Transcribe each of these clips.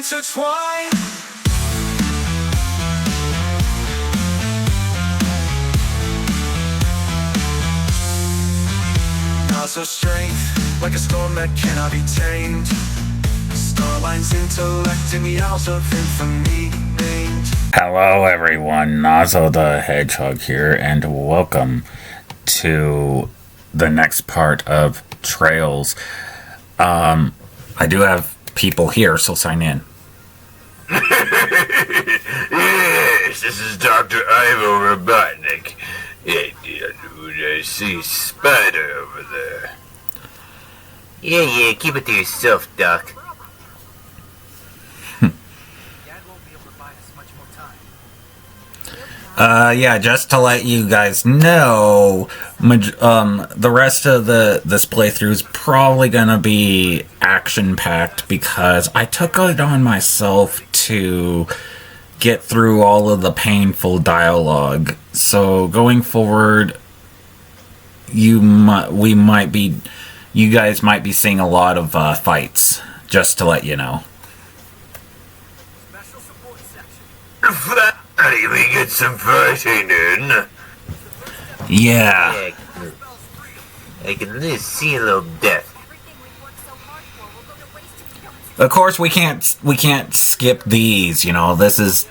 intertwine. Nazo strength, like a storm that cannot be tamed. Starline's intellect in the hours of infamy named. Hello everyone, Nazo the Hedgehog here, and welcome to the next part of Trails. I do have people here, so sign in. Yes, this is Dr. Ivo Robotnik. I see Spider over there. Yeah, keep it to yourself, Doc. Yeah, just to let you guys know, the rest of this playthrough is probably gonna be action-packed because I took it on myself to get through all of the painful dialogue. So going forward, you guys might be seeing a lot of fights. Just to let you know. We get some fighting in. Yeah. I can at least see a little death. Of course, we can't skip these. You know, this is,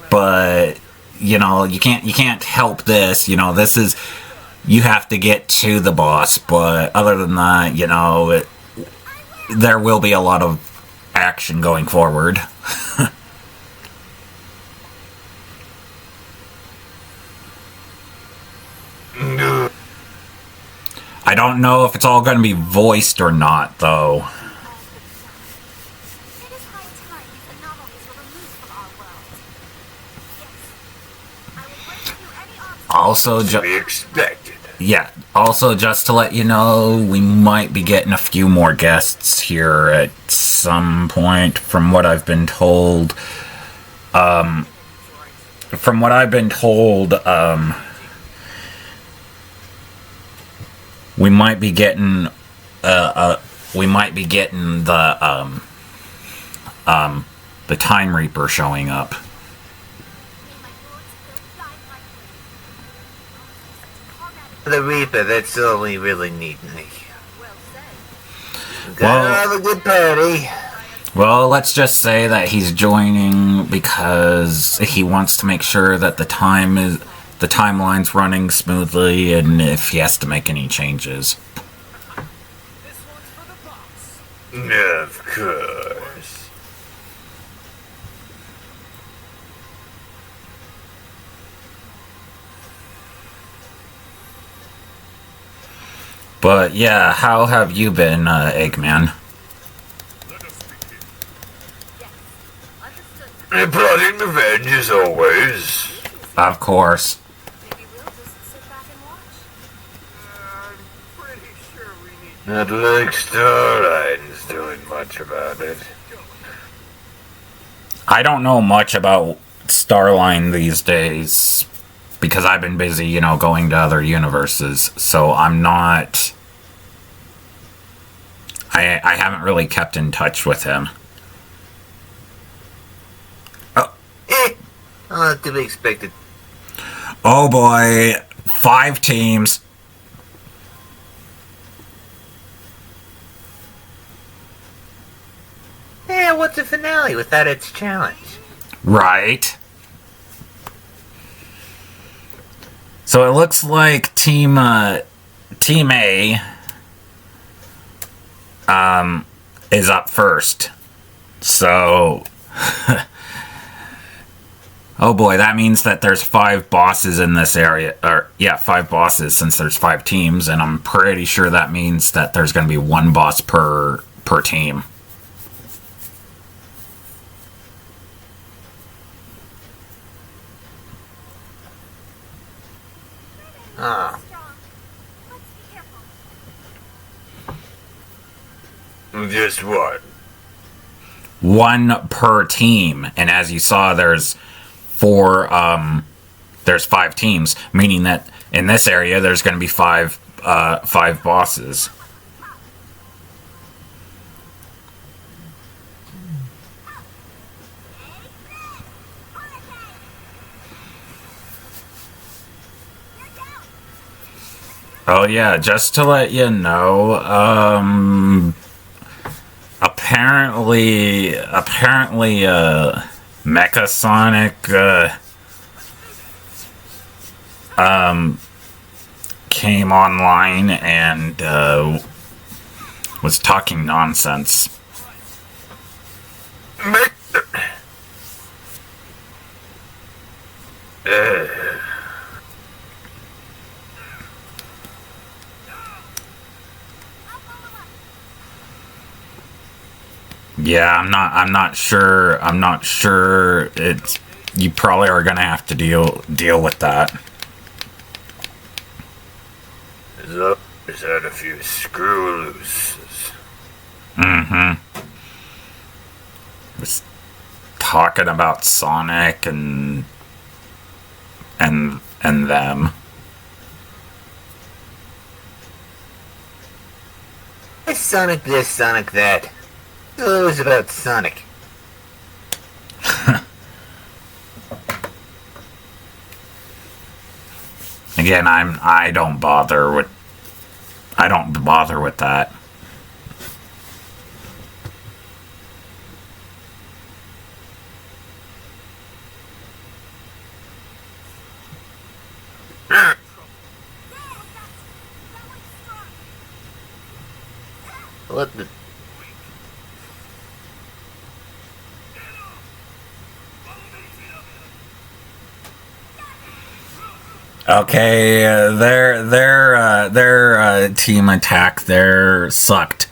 but you know, you can't help this. You know, this is, you have to get to the boss. But other than that, you know, there will be a lot of action going forward. I don't know if it's all going to be voiced or not, though. Also, just to let you know, we might be getting a few more guests here at some point, from what I've been told. We might be getting the Time Reaper showing up. The Reaper, that's all we really need. Gotta have a good party. Well, let's just say that he's joining because he wants to make sure that the timeline's running smoothly, and if he has to make any changes. Of course. But yeah, how have you been, Eggman? Plotting revenge as always. Of course. Not like Starline's doing much about it. I don't know much about Starline these days because I've been busy, you know, going to other universes. So I'm not... I haven't really kept in touch with him. Not to be expected. Oh boy, 5 teams. Yeah, what's a finale without its challenge? Right. So it looks like Team A is up first. So oh boy, that means that there's 5 bosses in this area. Or yeah, 5 bosses since there's 5 teams, and I'm pretty sure that means that there's going to be 1 boss per team. Ah. Just what? 1 per team, and as you saw, there's 5 teams, meaning that in this area there's going to be 5 bosses. Oh yeah, just to let you know, apparently, Mecha Sonic, came online and, was talking nonsense. Yeah, I'm not sure. I'm not sure. It's you probably are gonna have to deal with that. There's had a few screw looses. Mm-hmm. Was talking about Sonic and them. Sonic this, Sonic that. It was about Sonic. Again, I don't bother with that. What the? Okay, their team attack there sucked.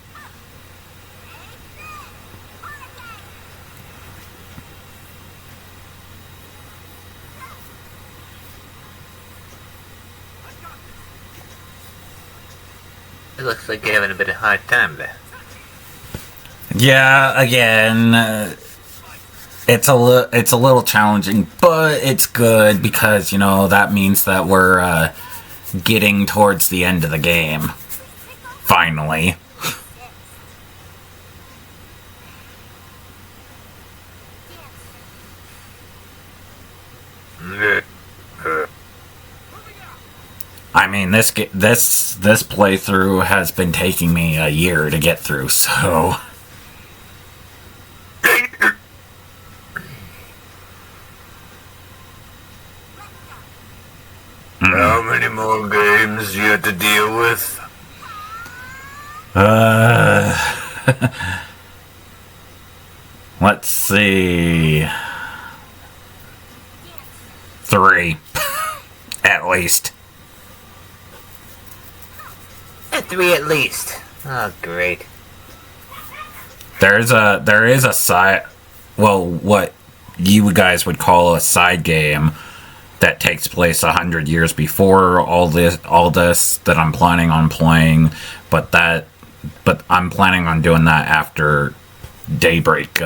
It looks like you're having a bit of a hard time there. Yeah, again, it's a little challenging, but it's good because that means that we're getting towards the end of the game. Finally. I mean, this playthrough has been taking me a year to get through, so. How many more games do you have to deal with? Let's see. 3. At least. 3 at least. Oh, great. There is a side, well, what you guys would call a side game that takes place 100 years before all this that I'm planning on playing, but I'm planning on doing that after Daybreak 2.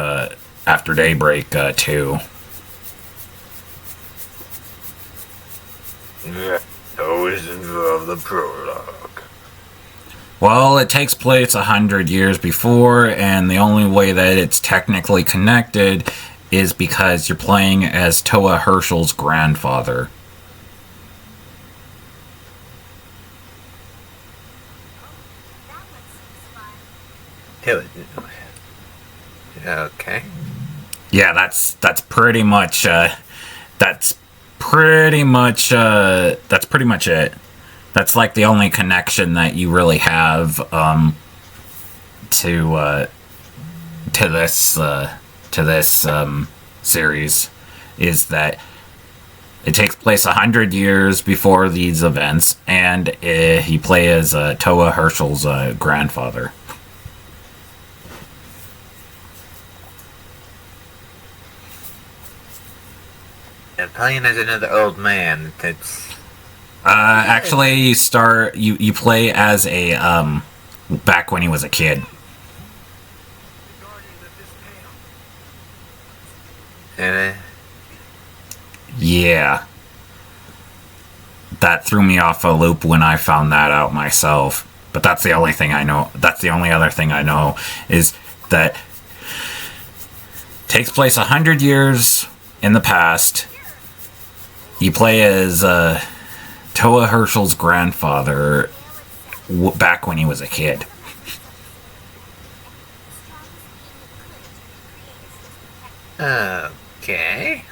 Yeah, always involve the prologue. Well, it takes place 100 years before, and the only way that it's technically connected is because you're playing as Toa Herschel's grandfather. Okay. Yeah, that's pretty much it. That's pretty much it. That's like the only connection that you really have to this series, is that it takes place 100 years before these events, and he plays as Toa Herschel's grandfather. And playing as another old man, that's... Actually, you play as a back when he was a kid. Yeah. That threw me off a loop when I found that out myself. But that's the only thing I know. That's the only other thing I know, is that takes place 100 years in the past. You play as Toa Herschel's grandfather, back when he was a kid. Okay.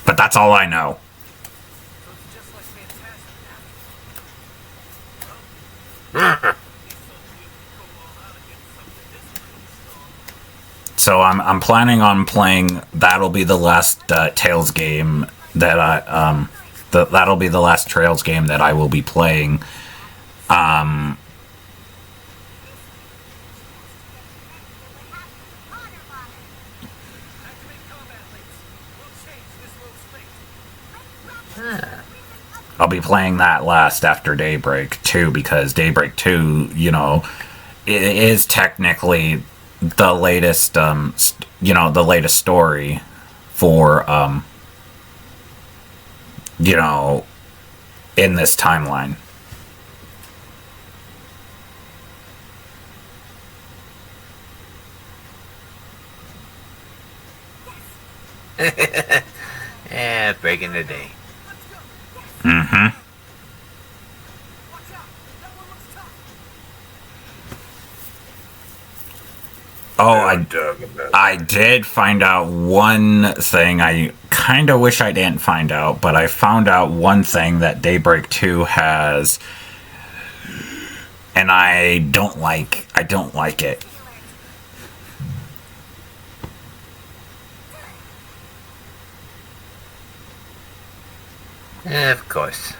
But that's all I know. So I'm planning on playing. That'll be the last Tales game that that'll be the last Trails game that I will be playing. I'll be playing that last after Daybreak 2 because Daybreak 2, you know, it is technically the latest, the latest story for, in this timeline. Breaking the day. Mm-hmm. Oh, I did find out one thing I kind of wish I didn't find out, but I found out one thing that Daybreak 2 has, and I don't like it. Of course.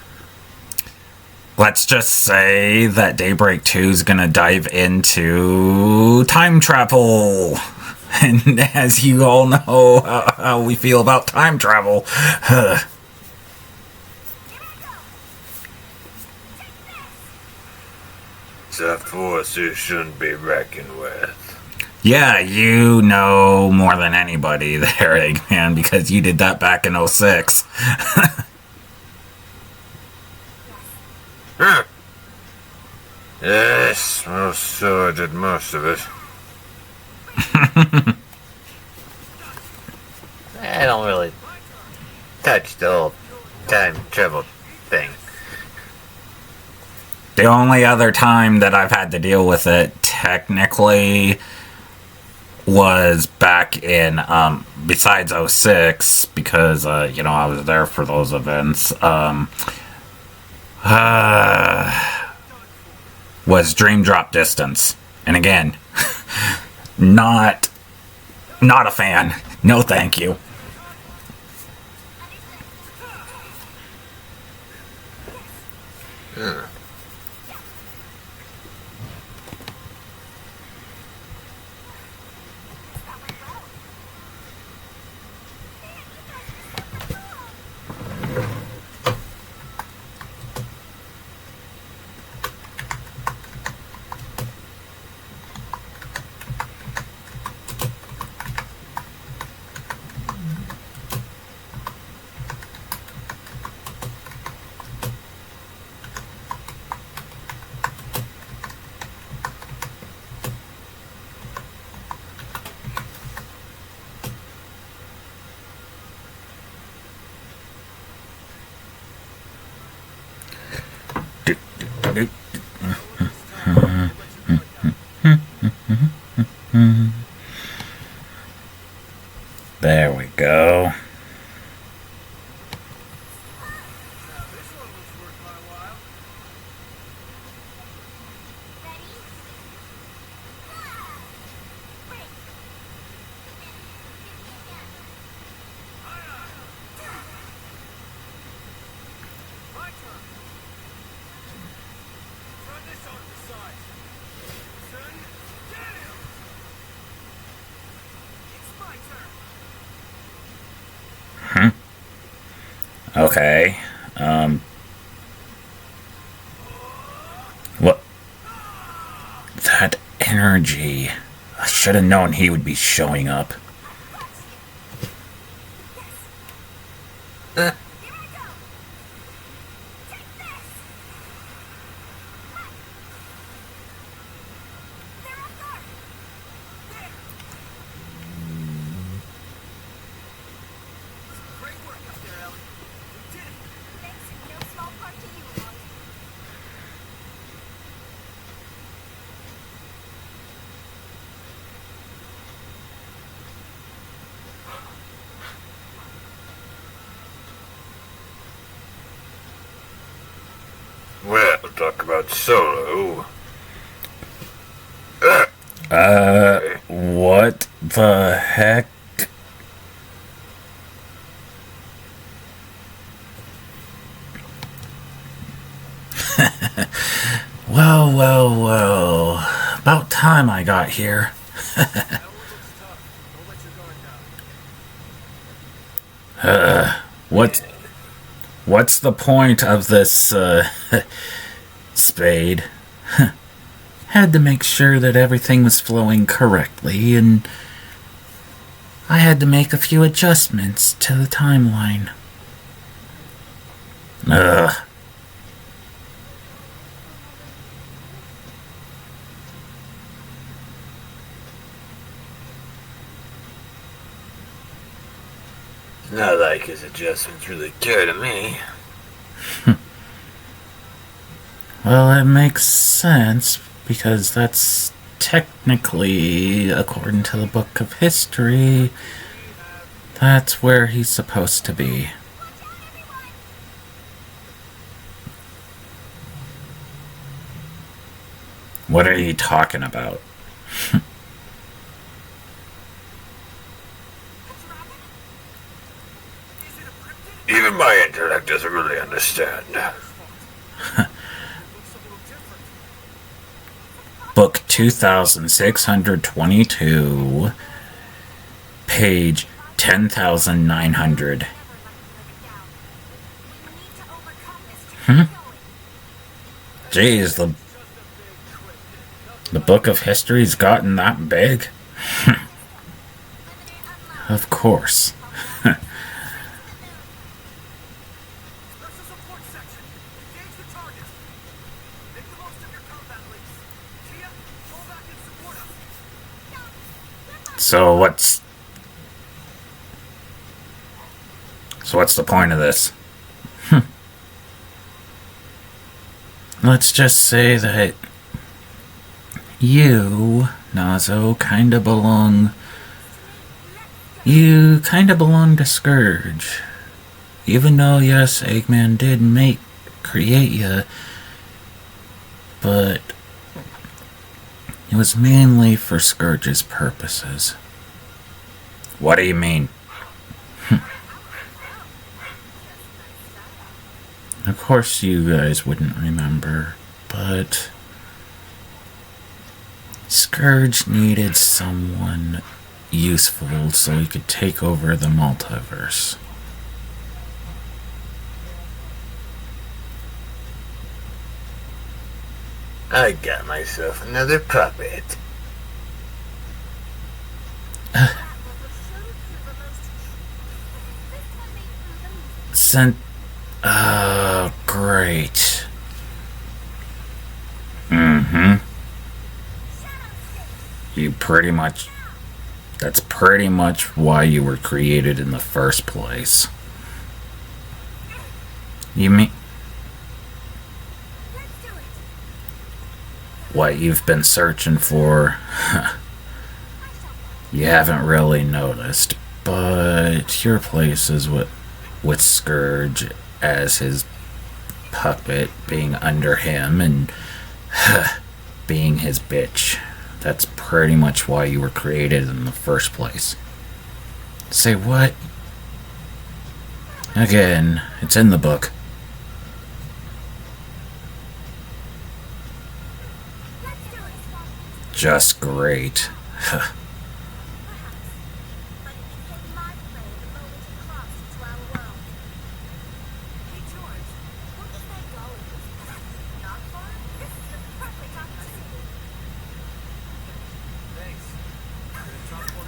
Let's just say that Daybreak 2 is going to dive into time travel. And as you all know how we feel about time travel. It's a force you shouldn't be reckoned with. Yeah, you know more than anybody there, Eggman, because you did that back in 06. Yes, well, so I did most of it. I don't really touch the whole time travel thing. The only other time that I've had to deal with it, technically, was back in, besides 06, because, I was there for those events, was Dream Drop Distance. And again, not a fan. No thank you. There we go. Okay. What? That energy. I should have known he would be showing up. about Solo. What the heck? Well. About time I got here. What's the point of this, spade? Had to make sure that everything was flowing correctly, and I had to make a few adjustments to the timeline. Ugh. Not like his adjustments really care to me. Well, it makes sense, because that's technically, according to the Book of History, that's where he's supposed to be. What are you talking about? Even my intellect doesn't really understand. Book 2622, page 10,900. Jeez, the Book of History's gotten that big? Of course. So what's the point of this? Let's just say that you, Nazo, kinda belong to Scourge. Even though, yes, Eggman did create you, but it was mainly for Scourge's purposes. What do you mean? Of course you guys wouldn't remember, but Scourge needed someone useful so he could take over the multiverse. I got myself another puppet. Great. That's pretty much why you were created in the first place. You mean what you've been searching for? You haven't really noticed, but your place is with Scourge as his puppet, being under him and being his bitch. That's pretty much why you were created in the first place. Say what? Again, it's in the book. Just great.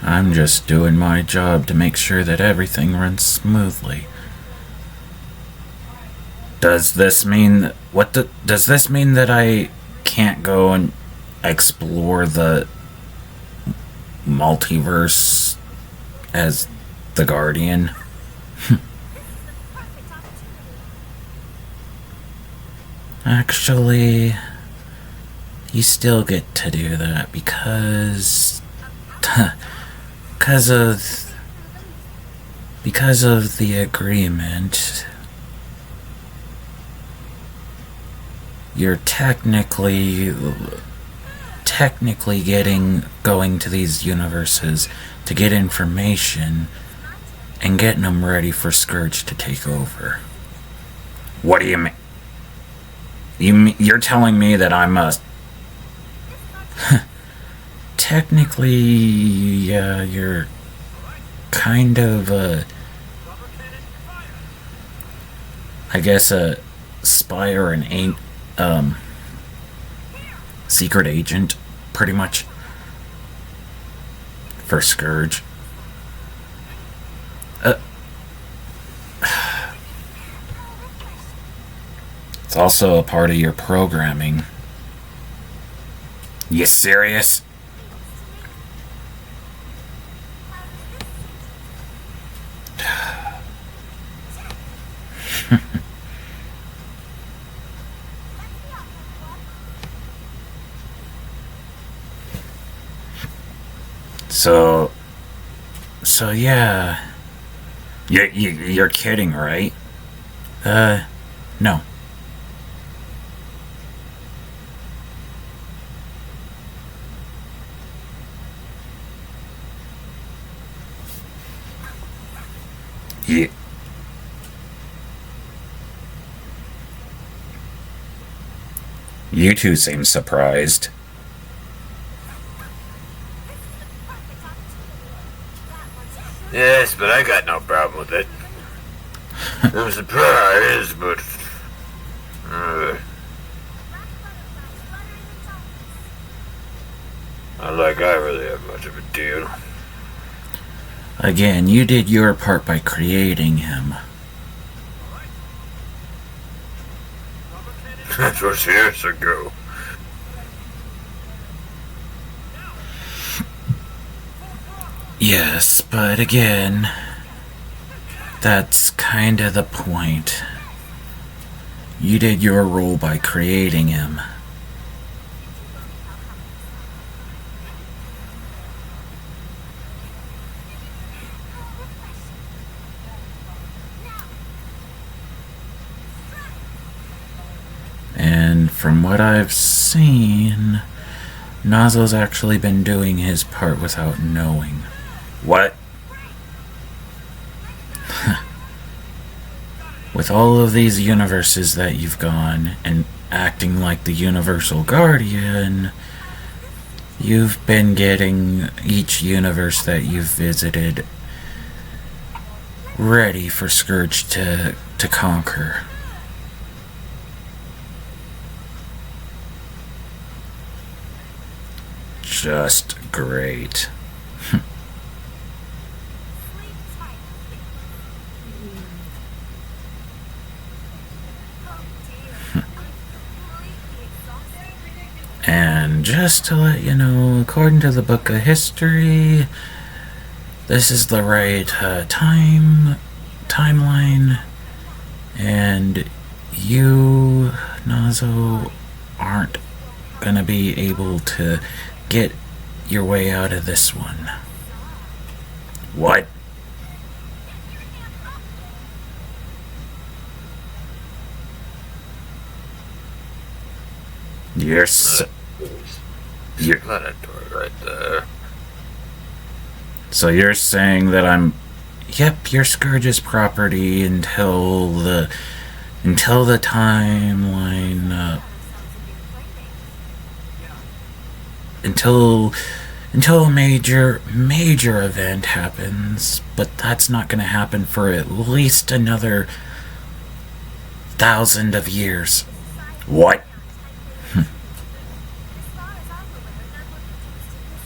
I'm just doing my job to make sure that everything runs smoothly. Does this mean does this mean that I can't go and explore the multiverse as the Guardian? Actually, you still get to do that because of the agreement. you're technically going to these universes to get information and getting them ready for Scourge to take over. What do you mean? You're telling me that I'm a... Technically, yeah, you're kind of a... I guess a spy or an secret agent, pretty much, for Scourge. It's also a part of your programming. You serious? So yeah. You're kidding, right? No. Yeah. You two seem surprised. Yes, but I got no problem with it. I'm surprised, but... not like I really have much of a deal. Again, you did your part by creating him. That was years ago. Yes, but again, that's kinda the point. You did your role by creating him. And from what I've seen, Nazo's actually been doing his part without knowing. What? With all of these universes that you've gone and acting like the Universal Guardian, you've been getting each universe that you've visited ready for Scourge to conquer. Just great. And just to let you know, according to the Book of History, this is the right timeline, and you, Nazo, aren't gonna be able to get your way out of this one. What? You're Planetoid right there. So you're saying that I'm... Yep, you're Scourge's property until the timeline, until a major event happens, but that's not gonna happen for at least another 1,000 of years. What?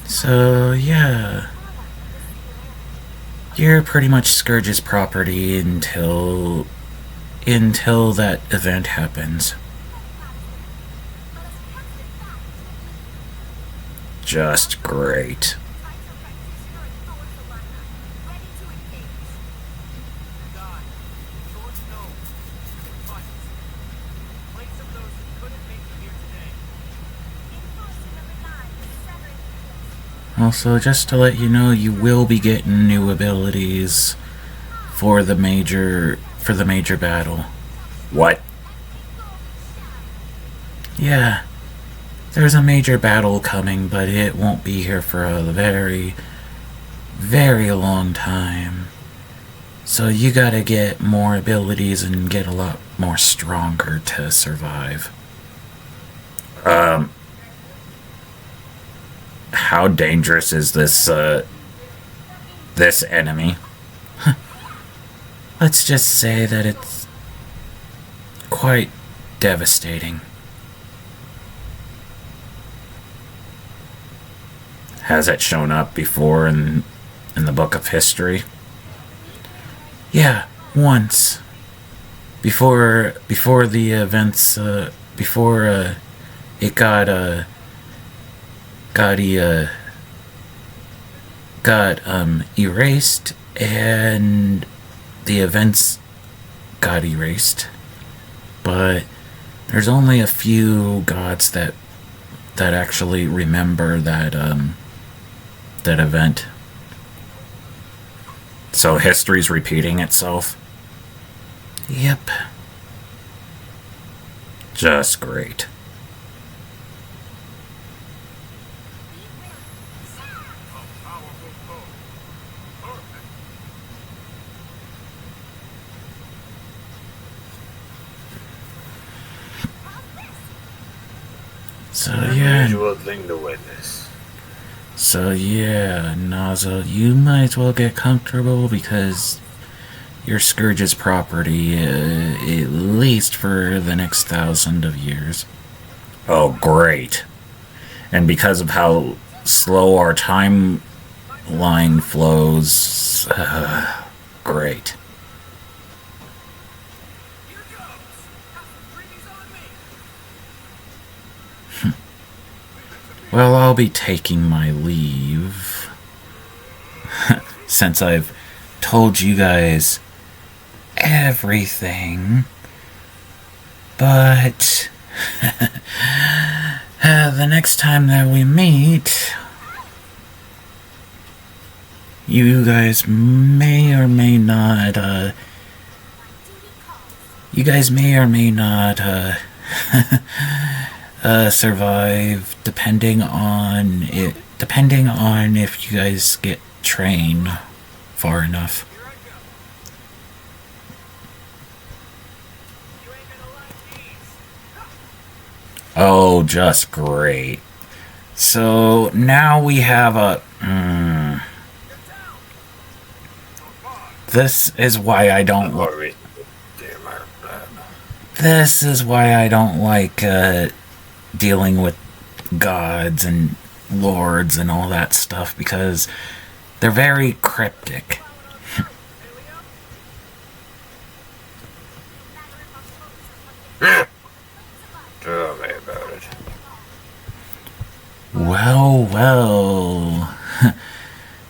So, yeah. You're pretty much Scourge's property until that event happens. Just great. Also, just to let you know, you will be getting new abilities for the major battle. What? Yeah, there's a major battle coming, but it won't be here for a very, very long time. So you gotta get more abilities and get a lot more stronger to survive. How dangerous is this enemy? Let's just say that it's quite devastating. Has it shown up before in the book of history? Yeah, once. Before the events, before it got erased, and the events got erased. But there's only a few gods that actually remember that event. So history's repeating itself? Yep. Just great. So yeah. Unusual thing to witness. So yeah, Naza, you might as well get comfortable because your Scourge's property, at least for the next 1,000 of years. Oh, great. And because of how slow our timeline flows, great. Well, I'll be taking my leave. Since I've told you guys everything. But the next time that we meet, you guys may or may not, survive depending on if you guys get trained far enough. Oh, just great. So now we have a this is why I don't This is why I don't like dealing with gods and lords and all that stuff, because they're very cryptic. Tell me about it. Well.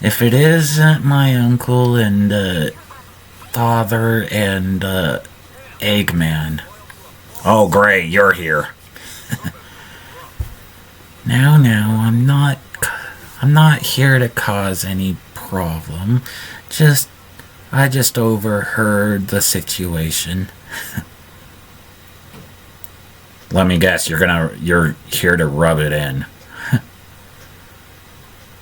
If it isn't my uncle and father and Eggman. Oh, great, you're here. Now, I'm not here to cause any problem. I just overheard the situation. Let me guess, you're here to rub it in.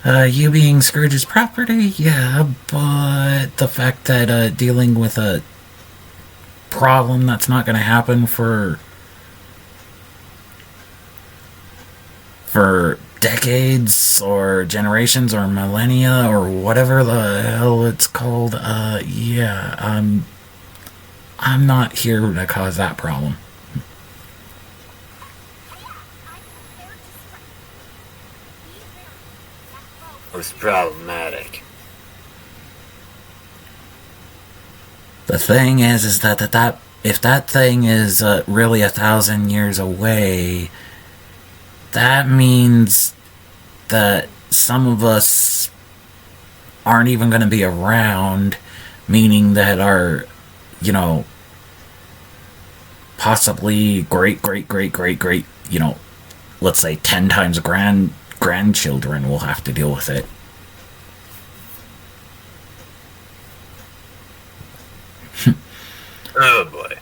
You being Scourge's property? Yeah, but the fact that dealing with a problem that's not gonna happen for decades or generations or millennia or whatever the hell it's called, yeah, I'm not here to cause that problem. It's problematic. The thing is that if that thing is really 1,000 years away, that means that some of us aren't even going to be around, meaning that our, possibly great, let's say 10 times grandchildren will have to deal with it. Oh boy.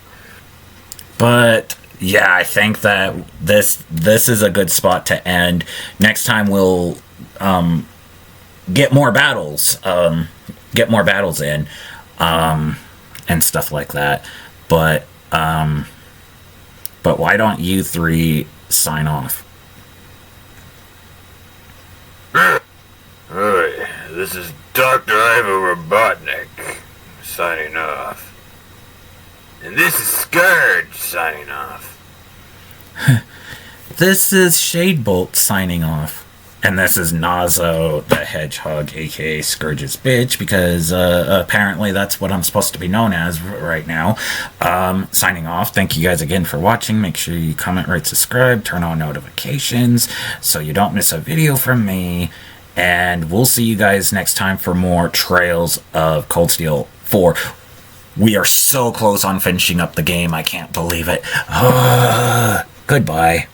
But yeah, I think that this is a good spot to end. Next time we'll get more battles, in, and stuff like that. But why don't you three sign off? Alright, this is Dr. Ivo Robotnik signing off. And this is Scourge signing off. This is Shadebolt signing off. And this is Nazo the Hedgehog, aka Scourge's bitch, because apparently that's what I'm supposed to be known as right now. Signing off. Thank you guys again for watching. Make sure you comment, rate, subscribe, turn on notifications so you don't miss a video from me. And we'll see you guys next time for more Trails of Cold Steel 4. We are so close on finishing up the game. I can't believe it. Goodbye.